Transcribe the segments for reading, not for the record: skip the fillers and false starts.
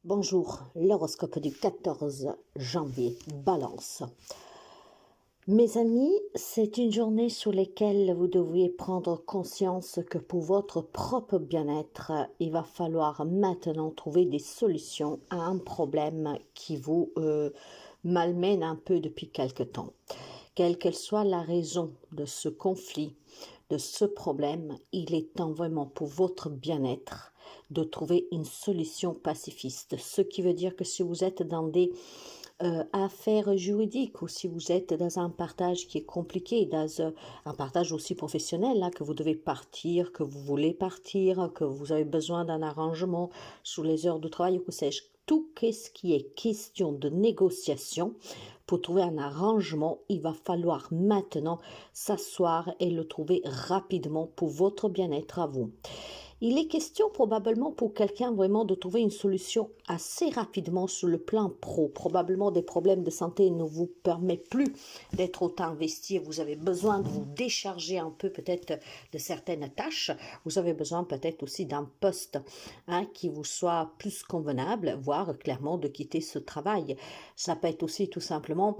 Bonjour, l'horoscope du 14 janvier, Balance. Mes amis, c'est une journée sur laquelle vous devriez prendre conscience que pour votre propre bien-être, il va falloir maintenant trouver des solutions à un problème qui vous malmène un peu depuis quelque temps. Quelle qu'elle soit la raison de ce conflit, de ce problème, il est temps vraiment pour votre bien-être de trouver une solution pacifiste. Ce qui veut dire que si vous êtes dans des affaires juridiques ou si vous êtes dans un partage qui est compliqué, dans un partage aussi professionnel, là, que vous devez partir, que vous voulez partir, que vous avez besoin d'un arrangement sous les heures de travail ou que sais-je, tout ce qui est question de négociation, pour trouver un arrangement, il va falloir maintenant s'asseoir et le trouver rapidement pour votre bien-être à vous. Il est question probablement pour quelqu'un vraiment de trouver une solution assez rapidement sur le plan pro. Probablement des problèmes de santé ne vous permettent plus d'être autant investi. Vous avez besoin de vous décharger un peu peut-être de certaines tâches. Vous avez besoin peut-être aussi d'un poste qui vous soit plus convenable, voire clairement de quitter ce travail. Ça peut être aussi tout simplement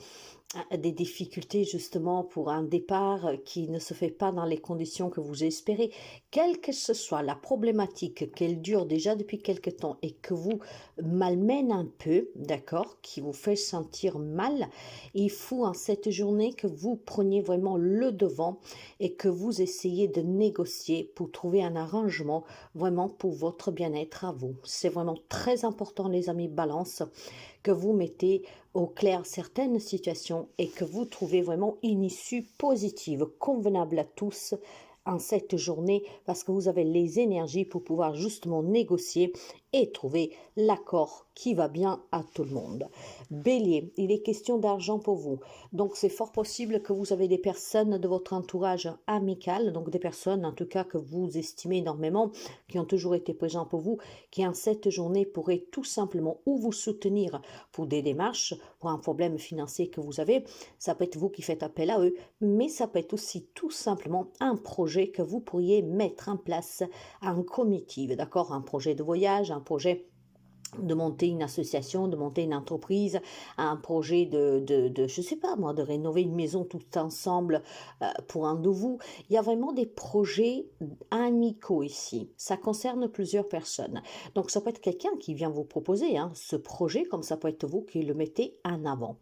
des difficultés justement pour un départ qui ne se fait pas dans les conditions que vous espérez. Quelle que ce soit la problématique, qu'elle dure déjà depuis quelque temps et que vous malmène un peu, d'accord, qui vous fait sentir mal, il faut en cette journée que vous preniez vraiment le devant et que vous essayez de négocier pour trouver un arrangement vraiment pour votre bien-être à vous. C'est vraiment très important les amis Balance que vous mettez au clair certaines situations et que vous trouvez vraiment une issue positive, convenable à tous en cette journée parce que vous avez les énergies pour pouvoir justement négocier et trouver l'accord qui va bien à tout le monde. Bélier, il est question d'argent pour vous. Donc c'est fort possible que vous avez des personnes de votre entourage amical, donc des personnes en tout cas que vous estimez énormément, qui ont toujours été présents pour vous, qui en cette journée pourraient tout simplement ou vous soutenir pour des démarches, pour un problème financier que vous avez. Ça peut être vous qui faites appel à eux, mais ça peut être aussi tout simplement un projet que vous pourriez mettre en place en comitive, d'accord? Un projet de voyage, un projet de monter une association, de monter une entreprise, un projet je sais pas moi, de rénover une maison tout ensemble pour un de vous. Il y a vraiment des projets amicaux ici. Ça concerne plusieurs personnes. Donc ça peut être quelqu'un qui vient vous proposer ce projet, comme ça peut être vous qui le mettez en avant.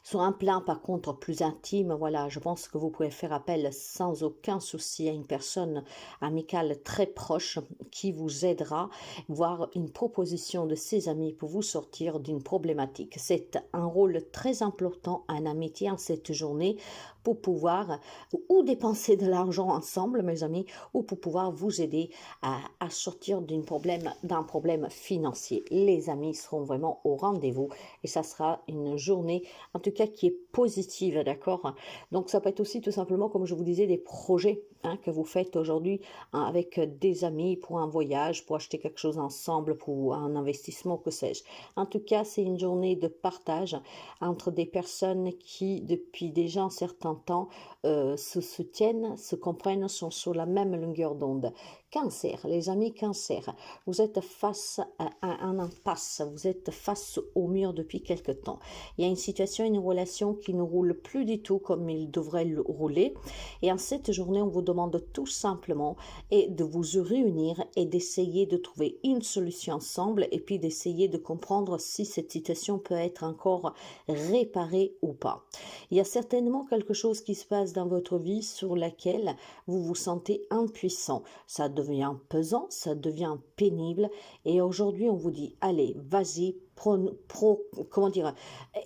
Sur un plan par contre plus intime, voilà, je pense que vous pouvez faire appel sans aucun souci à une personne amicale très proche qui vous aidera, voire une proposition de ses amis pour vous sortir d'une problématique. C'est un rôle très important en amitié en cette journée pour pouvoir ou dépenser de l'argent ensemble, mes amis, ou pour pouvoir vous aider à sortir d'un problème financier. Les amis seront vraiment au rendez-vous et ça sera une journée, en tout cas, qui est positive, d'accord? Donc, ça peut être aussi tout simplement, comme je vous disais, des projets que vous faites aujourd'hui avec des amis pour un voyage, pour acheter quelque chose ensemble, pour un investissement, que sais-je. En tout cas, c'est une journée de partage entre des personnes qui, depuis déjà un certain temps, se soutiennent, se comprennent, sont sur la même longueur d'onde. Cancer, les amis Cancer, vous êtes face à un impasse, vous êtes face au mur depuis quelque temps. Il y a une situation, une relation qui ne roule plus du tout comme il devrait le rouler. Et en cette journée, on vous demande tout simplement de vous réunir et d'essayer de trouver une solution ensemble et puis d'essayer de comprendre si cette situation peut être encore réparée ou pas. Il y a certainement quelque chose qui se passe dans votre vie sur laquelle vous vous sentez impuissant. Ça devient pesant, ça devient pénible et aujourd'hui on vous dit allez, vas-y,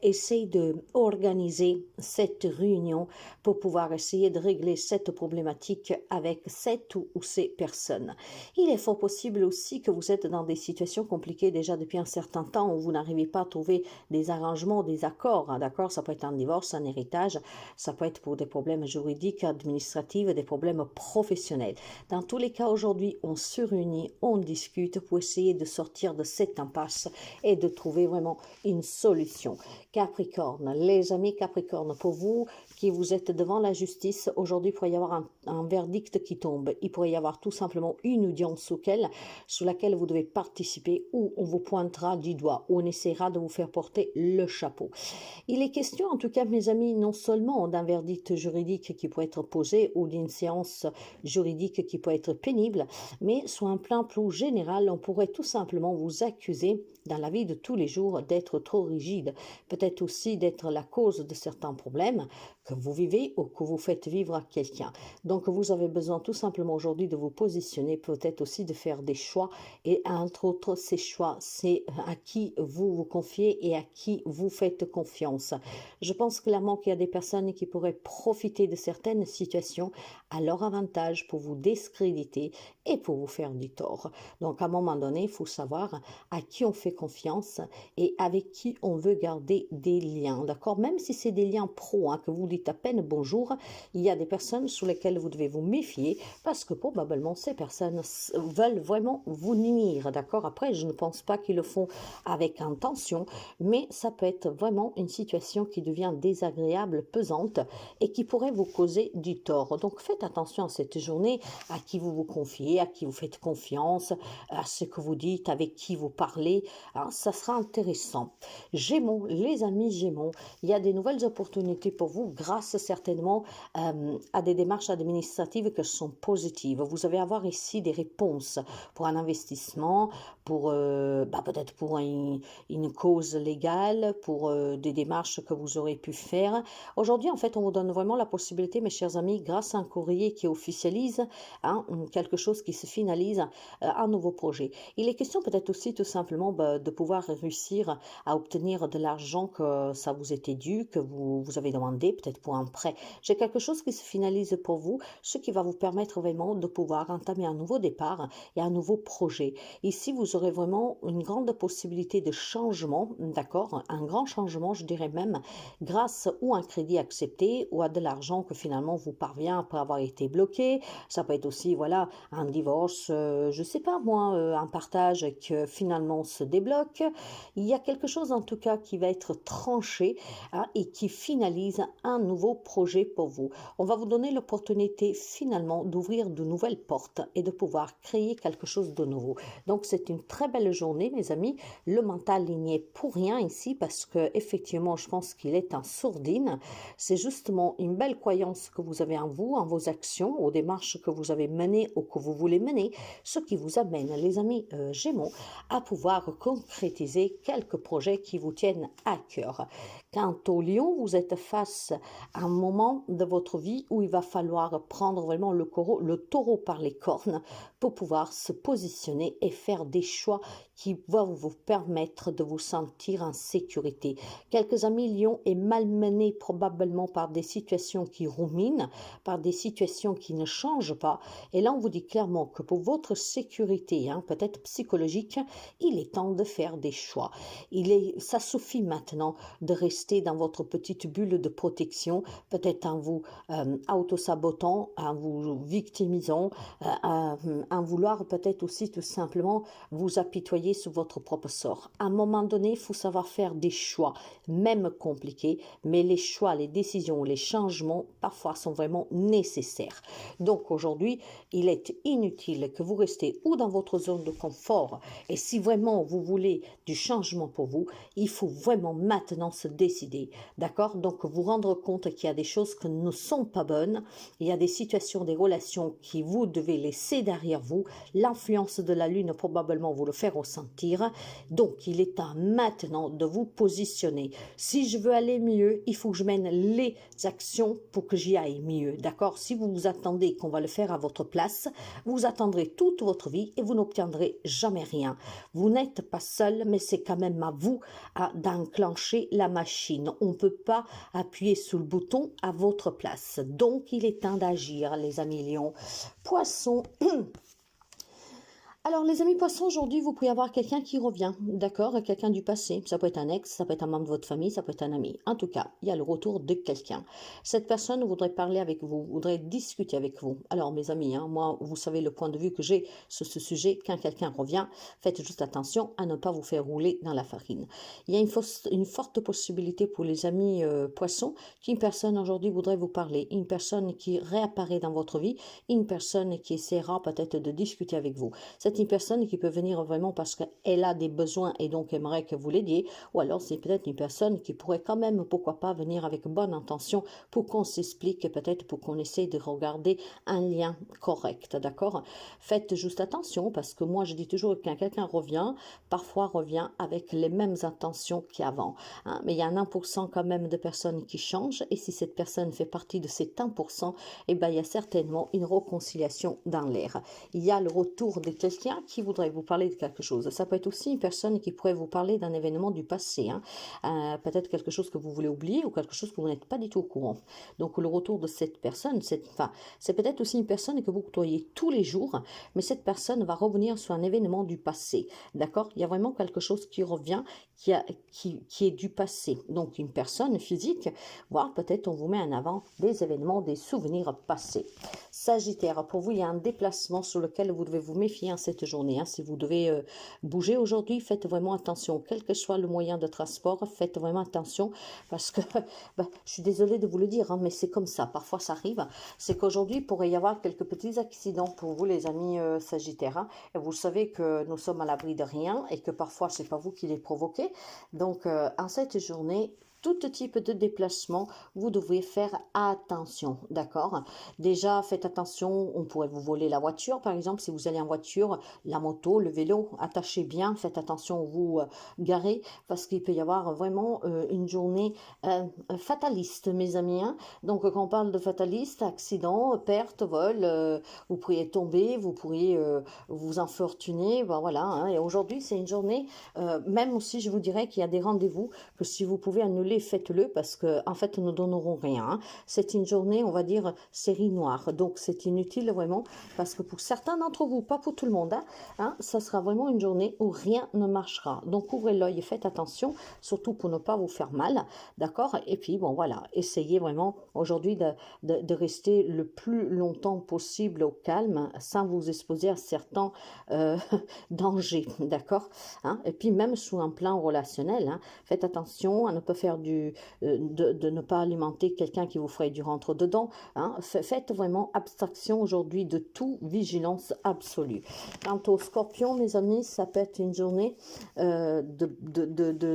essaye de organiser cette réunion pour pouvoir essayer de régler cette problématique avec cette ou ces personnes. Il est fort possible aussi que vous êtes dans des situations compliquées déjà depuis un certain temps où vous n'arrivez pas à trouver des arrangements, des accords, d'accord? Ça peut être un divorce, un héritage, ça peut être pour des problèmes juridiques, administratifs, des problèmes professionnels. Dans tous les cas, aujourd'hui, aujourd'hui on se réunit, on discute pour essayer de sortir de cette impasse et de trouver vraiment une solution. Capricorne, les amis Capricorne, pour vous qui vous êtes devant la justice, aujourd'hui il pourrait y avoir un verdict qui tombe. Il pourrait y avoir tout simplement une audience sous laquelle vous devez participer, où on vous pointera du doigt, où on essaiera de vous faire porter le chapeau. Il est question, en tout cas, mes amis, non seulement d'un verdict juridique qui peut être posé ou d'une séance juridique qui peut être pénible, mais sur un plan plus général, on pourrait tout simplement vous accuser dans la vie de tous les jours d'être trop rigide, peut-être aussi d'être la cause de certains problèmes que vous vivez ou que vous faites vivre à quelqu'un. Donc vous avez besoin tout simplement aujourd'hui de vous positionner, peut-être aussi de faire des choix, et entre autres ces choix, c'est à qui vous vous confiez et à qui vous faites confiance. Je pense clairement qu'il y a des personnes qui pourraient profiter de certaines situations à leur avantage pour vous discréditer et pour vous faire du tort. Donc à un moment donné, il faut savoir à qui on fait confiance et avec qui on veut garder des liens, d'accord? Même si c'est des liens pro, que vous dites à peine bonjour, il y a des personnes sur lesquelles vous devez vous méfier parce que probablement ces personnes veulent vraiment vous nuire, d'accord? Après, je ne pense pas qu'ils le font avec intention, mais ça peut être vraiment une situation qui devient désagréable, pesante et qui pourrait vous causer du tort. Donc faites attention à cette journée, à qui vous vous confiez, à qui vous faites confiance, à ce que vous dites, avec qui vous parlez. Ça sera intéressant. Gémeaux, les amis Gémeaux, il y a des nouvelles opportunités pour vous grâce certainement à des démarches administratives qui sont positives. Vous allez avoir ici des réponses pour un investissement, pour peut-être pour une cause légale, pour des démarches que vous aurez pu faire. Aujourd'hui, en fait, on vous donne vraiment la possibilité, mes chers amis, grâce à un courrier qui officialise quelque chose qui se finalise, un nouveau projet. Il est question peut-être aussi tout simplement de pouvoir réussir à obtenir de l'argent que ça vous était dû, que vous avez demandé, peut-être pour un prêt. J'ai quelque chose qui se finalise pour vous, ce qui va vous permettre vraiment de pouvoir entamer un nouveau départ et un nouveau projet. Ici, vous aurez vraiment une grande possibilité de changement, d'accord? Un grand changement, je dirais même, grâce ou à un crédit accepté ou à de l'argent que finalement vous parvient après avoir été bloqué. Ça peut être aussi, voilà, un divorce, je sais pas moi, un partage que finalement se débloque. Il y a quelque chose en tout cas qui va être tranché et qui finalise un nouveau projet pour vous. On va vous donner l'opportunité finalement d'ouvrir de nouvelles portes et de pouvoir créer quelque chose de nouveau. Donc c'est une très belle journée, mes amis. Le mental, il n'y est pour rien ici parce que effectivement, je pense qu'il est en sourdine. C'est justement une belle croyance que vous avez en vous, en vos actions, aux démarches que vous avez menées ou que vous voulez mener, ce qui vous amène, les amis Gémeaux, à pouvoir concrétiser quelques projets qui vous tiennent à cœur. Quant au Lion, vous êtes face à un moment de votre vie où il va falloir prendre vraiment le taureau par les cornes pour pouvoir se positionner et faire des choix qui vont vous permettre de vous sentir en sécurité. Quelques amis Lion est malmené probablement par des situations qui ruminent, par des situations qui ne changent pas. Et là, on vous dit clairement que pour votre sécurité, peut-être psychologique, il est temps de faire des choix. Ça suffit maintenant de rester dans votre petite bulle de protection, peut-être en vous auto-sabotant, en vous victimisant, en vouloir peut-être aussi tout simplement vous apitoyer sur votre propre sort. À un moment donné, il faut savoir faire des choix, même compliqués, mais les choix, les décisions, les changements, parfois sont vraiment nécessaires. Donc aujourd'hui, il est inutile que vous restez ou dans votre zone de confort, et si vraiment vous voulez du changement pour vous, il faut vraiment maintenant se décider, d'accord? Donc vous rendre compte qu'il y a des choses qui ne sont pas bonnes, il y a des situations, des relations qui vous devez laisser derrière vous, l'influence de la lune probablement vous le faire ressentir, donc il est temps maintenant de vous positionner. Si je veux aller mieux, il faut que je mène les actions pour que j'y aille mieux, d'accord? Si vous vous attendez qu'on va le faire à votre place, vous attendrez toute votre vie et vous n'obtiendrez jamais rien. Vous n'êtes pas seul, mais c'est quand même à vous d'enclencher la machine. On ne peut pas appuyer sur le bouton à votre place. Donc, il est temps d'agir, les amis Lions. Poissons, Alors, les amis poissons, aujourd'hui, vous pouvez avoir quelqu'un qui revient, d'accord? Quelqu'un du passé. Ça peut être un ex, ça peut être un membre de votre famille, ça peut être un ami. En tout cas, il y a le retour de quelqu'un. Cette personne voudrait parler avec vous, voudrait discuter avec vous. Alors, mes amis, hein, moi, vous savez le point de vue que j'ai sur ce sujet. Quand quelqu'un revient, faites juste attention à ne pas vous faire rouler dans la farine. Il y a une forte possibilité pour les amis poissons qu'une personne aujourd'hui voudrait vous parler. Une personne qui réapparaît dans votre vie, une personne qui essaiera peut-être de discuter avec vous. C'est une personne qui peut venir vraiment parce qu'elle a des besoins et donc aimerait que vous l'aidiez, ou alors c'est peut-être une personne qui pourrait quand même, pourquoi pas, venir avec bonne intention pour qu'on s'explique, peut-être pour qu'on essaie de regarder un lien correct, d'accord? Faites juste attention parce que moi je dis toujours que quand quelqu'un revient, parfois revient avec les mêmes intentions qu'avant, hein, mais il y a un 1% quand même de personnes qui changent et si cette personne fait partie de cet 1%, eh ben, il y a certainement une réconciliation dans l'air. Il y a le retour de quelqu'un qui voudrait vous parler de quelque chose. Ça peut être aussi une personne qui pourrait vous parler d'un événement du passé, hein. Peut-être quelque chose que vous voulez oublier ou quelque chose que vous n'êtes pas du tout au courant. Donc le retour de cette personne, c'est peut-être aussi une personne que vous côtoyez tous les jours, mais cette personne va revenir sur un événement du passé. D'accord? Il y a vraiment quelque chose qui revient, qui est du passé. Donc une personne physique, voire peut-être on vous met en avant des événements, des souvenirs passés. Sagittaire, pour vous, il y a un déplacement sur lequel vous devez vous méfier en cette journée, hein. Si vous devez bouger aujourd'hui, faites vraiment attention. Quel que soit le moyen de transport, faites vraiment attention parce que, je suis désolée de vous le dire, hein, mais c'est comme ça. Parfois, ça arrive. C'est qu'aujourd'hui, il pourrait y avoir quelques petits accidents pour vous, les amis Sagittaires, hein. Et vous savez que nous sommes à l'abri de rien et que parfois, c'est pas vous qui les provoquez. Donc, en cette journée, tout type de déplacement, vous devez faire attention, d'accord? Déjà, faites attention, on pourrait vous voler la voiture, par exemple, si vous allez en voiture, la moto, le vélo, attachez bien, faites attention où vous garez, parce qu'il peut y avoir vraiment une journée fataliste, mes amis, hein. Donc, quand on parle de fataliste, accident, perte, vol, vous pourriez tomber, vous pourriez vous infortuner, ben voilà, hein. Et aujourd'hui, c'est une journée, même aussi, je vous dirais qu'il y a des rendez-vous que si vous pouvez annuler, faites-le, parce que en fait, nous ne donnerons rien, hein. C'est une journée, on va dire, série noire. Donc, c'est inutile vraiment parce que pour certains d'entre vous, pas pour tout le monde, hein, ça sera vraiment une journée où rien ne marchera. Donc, ouvrez l'œil et faites attention, surtout pour ne pas vous faire mal, d'accord? Et puis, bon, voilà, essayez vraiment aujourd'hui de rester le plus longtemps possible au calme sans vous exposer à certains dangers, d'accord? Hein? Et puis, même sous un plan relationnel, hein, faites attention à ne pas faire de ne pas alimenter quelqu'un qui vous ferait du rentre-dedans, hein. Faites vraiment abstraction aujourd'hui de tout, vigilance absolue. Quant aux scorpions, mes amis, ça peut être une journée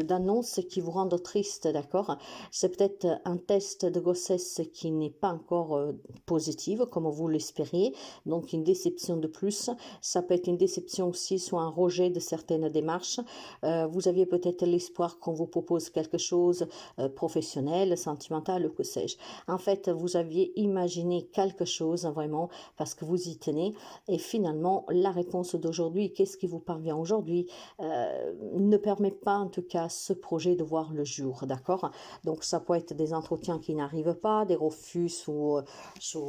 d'annonces qui vous rendent triste, d'accord? C'est peut-être un test de grossesse qui n'est pas encore positive, comme vous l'espériez, donc une déception de plus. Ça peut être une déception aussi, soit un rejet de certaines démarches. Vous aviez peut-être l'espoir qu'on vous propose quelque chose professionnel, sentimental, ou que sais-je. En fait, vous aviez imaginé quelque chose vraiment parce que vous y tenez et finalement la réponse d'aujourd'hui, qu'est-ce qui vous parvient aujourd'hui, ne permet pas en tout cas ce projet de voir le jour, d'accord? Donc ça peut être des entretiens qui n'arrivent pas, des refus sur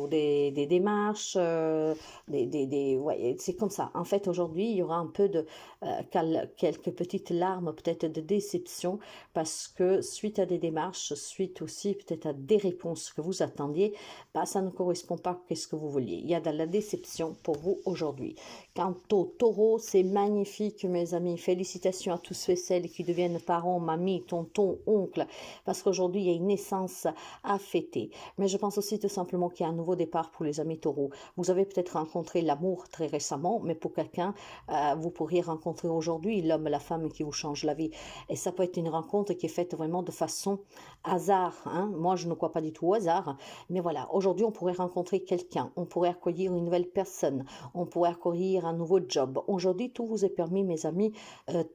des démarches, ouais, c'est comme ça. En fait, aujourd'hui, il y aura un peu de quelques petites larmes peut-être de déception parce que suite à des démarches, suite aussi peut-être à des réponses que vous attendiez, ça ne correspond pas à ce que vous vouliez. Il y a de la déception pour vous aujourd'hui. Quant au taureau, c'est magnifique, mes amis. Félicitations à tous ceux et celles qui deviennent parents, mamie, tonton, oncle, parce qu'aujourd'hui, il y a une naissance à fêter. Mais je pense aussi tout simplement qu'il y a un nouveau départ pour les amis taureaux. Vous avez peut-être rencontré l'amour très récemment, mais pour quelqu'un, vous pourriez rencontrer aujourd'hui l'homme, la femme qui vous change la vie. Et ça peut être une rencontre qui est faite vraiment de façon hasard, hein. Moi, je ne crois pas du tout au hasard, mais voilà, aujourd'hui, on pourrait rencontrer quelqu'un, on pourrait accueillir une nouvelle personne, on pourrait accueillir un nouveau job. Aujourd'hui, tout vous est permis, mes amis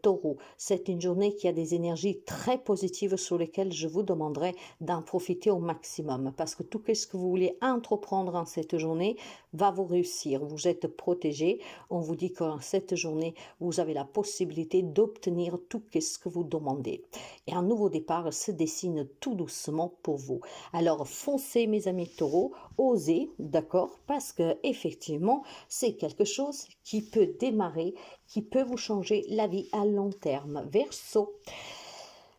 taureaux. C'est une journée qui a des énergies très positives sur lesquelles je vous demanderai d'en profiter au maximum, parce que tout ce que vous voulez entreprendre en cette journée va vous réussir. Vous êtes protégé. On vous dit qu'en cette journée, vous avez la possibilité d'obtenir tout ce que vous demandez. Et un nouveau départ, se dessine tout doucement pour vous. Alors foncez mes amis taureaux, osez, d'accord, parce que effectivement c'est quelque chose qui peut démarrer, qui peut vous changer la vie à long terme. Verseau.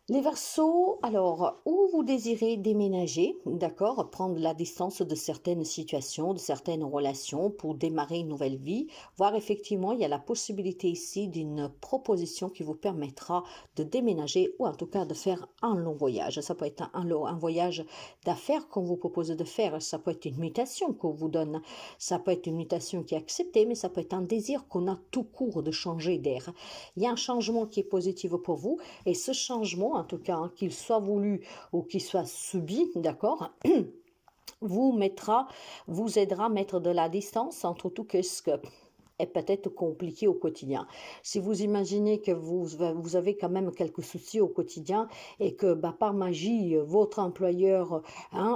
Les Verseaux, alors, où vous désirez déménager, d'accord, prendre la distance de certaines situations, de certaines relations pour démarrer une nouvelle vie, voire effectivement, il y a la possibilité ici d'une proposition qui vous permettra de déménager ou en tout cas de faire un long voyage. Ça peut être un voyage d'affaires qu'on vous propose de faire, ça peut être une mutation qu'on vous donne, ça peut être une mutation qui est acceptée, mais ça peut être un désir qu'on a tout court de changer d'air. Il y a un changement qui est positif pour vous et ce changement, en tout cas, hein, qu'il soit voulu ou qu'il soit subi, d'accord, vous aidera à mettre de la distance entre tout ce que est peut-être compliqué au quotidien. Si vous imaginez que vous avez quand même quelques soucis au quotidien et que par magie, votre employeur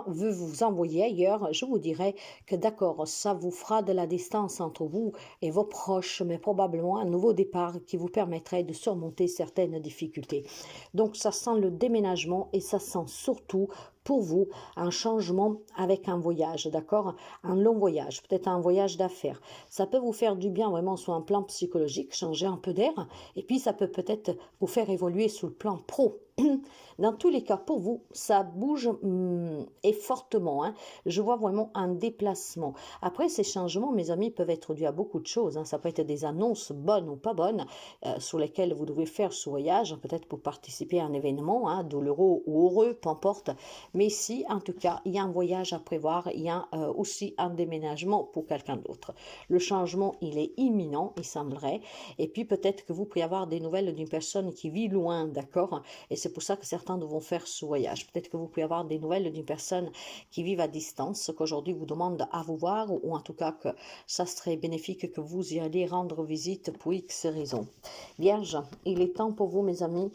veut vous envoyer ailleurs, je vous dirais que d'accord, ça vous fera de la distance entre vous et vos proches, mais probablement un nouveau départ qui vous permettrait de surmonter certaines difficultés. Donc ça sent le déménagement et ça sent surtout pour vous un changement avec un voyage, d'accord? Un long voyage, peut-être un voyage d'affaires. Ça peut vous faire du bien vraiment sur un plan psychologique, changer un peu d'air, et puis ça peut peut-être vous faire évoluer sur le plan pro. Dans tous les cas, pour vous, ça bouge et fortement. Je vois vraiment un déplacement. Après, ces changements, mes amis, peuvent être dus à beaucoup de choses. Ça peut être des annonces bonnes ou pas bonnes sur lesquelles vous devez faire ce voyage, peut-être pour participer à un événement, douloureux ou heureux, peu importe. Mais ici, en tout cas, il y a un voyage à prévoir. Il y a aussi un déménagement pour quelqu'un d'autre. Le changement, il est imminent, il semblerait. Et puis, peut-être que vous pourriez avoir des nouvelles d'une personne qui vit loin, d'accord? Et c'est pour ça que certains devront faire ce voyage. Peut-être que vous pouvez avoir des nouvelles d'une personne qui vit à distance, qu'aujourd'hui vous demande à vous voir, ou en tout cas que ça serait bénéfique que vous y allez rendre visite pour X raisons. Vierge, il est temps pour vous, mes amis,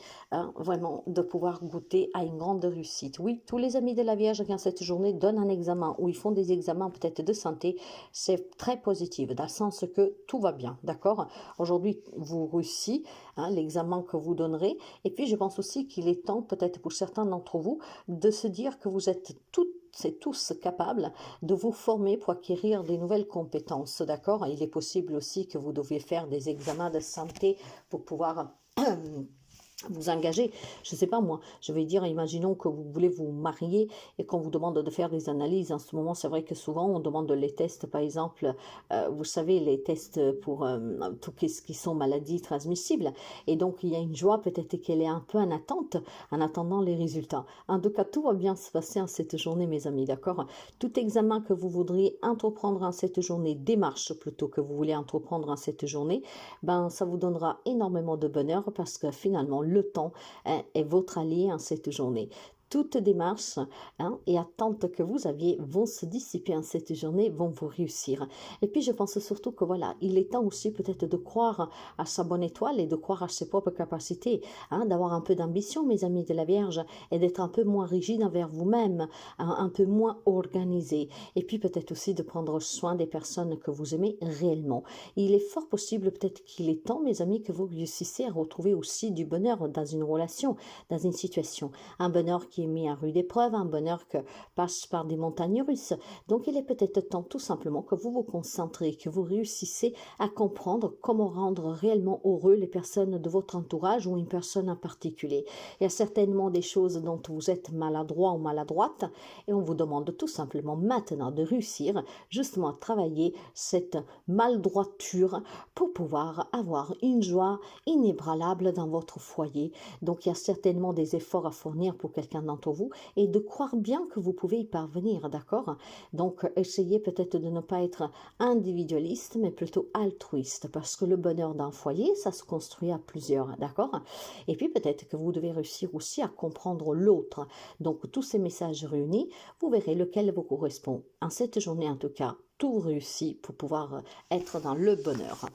vraiment de pouvoir goûter à une grande réussite. Oui, tous les amis de la Vierge qui en cette journée donnent un examen, ou ils font des examens peut-être de santé, c'est très positif, dans le sens que tout va bien, d'accord? Aujourd'hui, vous réussissez l'examen que vous donnerez, et puis je pense aussi qu'il est temps, peut-être pour certains d'entre vous, de se dire que vous êtes tous capables de vous former pour acquérir des nouvelles compétences, d'accord? Il est possible aussi que vous deviez faire des examens de santé pour pouvoir vous engager, je ne sais pas moi, je vais dire, imaginons que vous voulez vous marier et qu'on vous demande de faire des analyses. En ce moment, c'est vrai que souvent, on demande les tests, par exemple, vous savez, les tests pour tout ce qui sont maladies transmissibles. Et donc, il y a une joie, peut-être qu'elle est un peu en attente, en attendant les résultats. En tout cas, tout va bien se passer en cette journée, mes amis, d'accord? Tout examen que vous voudriez entreprendre en cette journée, démarche plutôt que vous voulez entreprendre en cette journée, ça vous donnera énormément de bonheur parce que finalement, le temps est votre allié en cette journée. Toutes démarches et attentes que vous aviez vont se dissiper en cette journée, vont vous réussir. Et puis je pense surtout que voilà, il est temps aussi peut-être de croire à sa bonne étoile et de croire à ses propres capacités, d'avoir un peu d'ambition, mes amis de la Vierge, et d'être un peu moins rigide envers vous-même, un peu moins organisé. Et puis peut-être aussi de prendre soin des personnes que vous aimez réellement. Il est fort possible peut-être qu'il est temps, mes amis, que vous réussissiez à retrouver aussi du bonheur dans une relation, dans une situation. Un bonheur qui est mis à rude épreuve, un bonheur que passe par des montagnes russes. Donc il est peut-être temps tout simplement que vous vous concentrez, que vous réussissez à comprendre comment rendre réellement heureux les personnes de votre entourage ou une personne en particulier. Il y a certainement des choses dont vous êtes maladroit ou maladroite et on vous demande tout simplement maintenant de réussir justement à travailler cette maldroiture pour pouvoir avoir une joie inébranlable dans votre foyer. Donc il y a certainement des efforts à fournir pour quelqu'un d'entre vous et de croire bien que vous pouvez y parvenir, d'accord? Donc essayez peut-être de ne pas être individualiste mais plutôt altruiste parce que le bonheur d'un foyer ça se construit à plusieurs, d'accord? Et puis peut-être que vous devez réussir aussi à comprendre l'autre. Donc tous ces messages réunis, vous verrez lequel vous correspond. En cette journée en tout cas, tout réussit pour pouvoir être dans le bonheur.